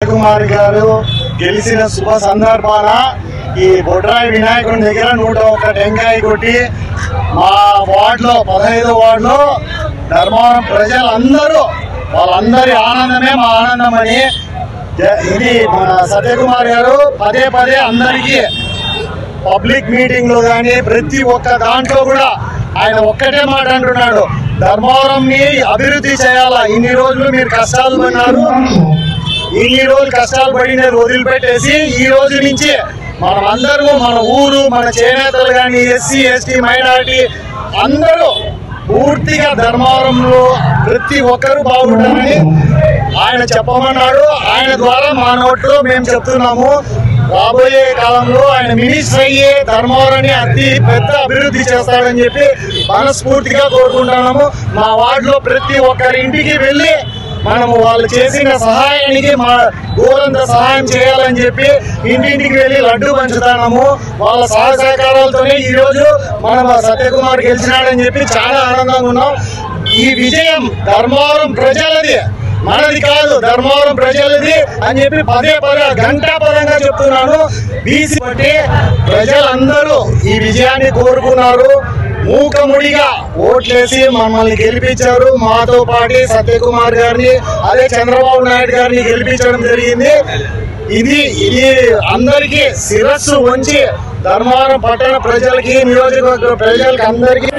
సత్యకుమార్ గారు గెలిచిన శుభ సందర్భాన ఈ బొడ్రాయి వినాయకుడి దగ్గర 101 టెంకాయ కొట్టి మా వార్డులో 15వ వార్డులో ధర్మవరం ప్రజలందరూ వాళ్ళందరి ఆనందమే మా ఆనందం అని ఇది మన సత్యకుమార్ గారు పదే పదే అందరికీ పబ్లిక్ మీటింగ్ లో కానీ ప్రతి ఒక్క దాంట్లో కూడా ఆయన ఒక్కటే మాట అంటున్నాడు, ధర్మవరంని అభివృద్ధి చేయాలా. ఇన్ని రోజులు మీరు కష్టాలు పడినారు, ఇన్ని రోజులు కష్టాలు పడినది వదిలిపెట్టేసి ఈ రోజు నుంచి మనం అందరూ మన ఊరు మన చేనేతలు కానీ ఎస్సీ ఎస్టీ మైనారిటీ అందరూ పూర్తిగా ధర్మవరంలో ప్రతి ఒక్కరూ బాగుంటారని ఆయన చెప్పమన్నాడు. ఆయన ద్వారా మా నోట్లో మేము చెప్తున్నాము, రాబోయే కాలంలో ఆయన మినిస్టర్ అయ్యే ధర్మవరాన్ని అతి పెద్ద అభివృద్ధి చేస్తాడని చెప్పి మనస్ఫూర్తిగా కోరుకుంటున్నాము. మా వార్డులో ప్రతి ఒక్కరి ఇంటికి వెళ్ళి మనము వాళ్ళు చేసిన సహాయానికి మా గోరంత సహాయం చేయాలని చెప్పి ఇంటింటికి వెళ్ళి లడ్డు పంచుతాము. వాళ్ళ సహాయ సహకారాలతోనే ఈరోజు మనం సత్యకుమార్ గెలిచినాడని చెప్పి చాలా ఆనందంగా ఉన్నాం. ఈ విజయం ధర్మవరం ప్రజలది, మనది కాదు, ధర్మవరం ప్రజలది అని చెప్పి పదే పదే గంటాపదంగా చెప్తున్నాను. బీసీ బట్టి ప్రజలందరూ ఈ విజయాన్ని కోరుకున్నారు. మూకముడిగా ఓట్లేసి మమ్మల్ని గెలిపించారు. మాతో పాటు సత్యకుమార్ గారిని అదే చంద్రబాబు నాయుడు గారిని గెలిపించడం జరిగింది. ఇది అందరికీ శిరస్సు వంచి ధర్మవరం పట్టణ ప్రజలకి నియోజకవర్గ ప్రజలకి అందరికీ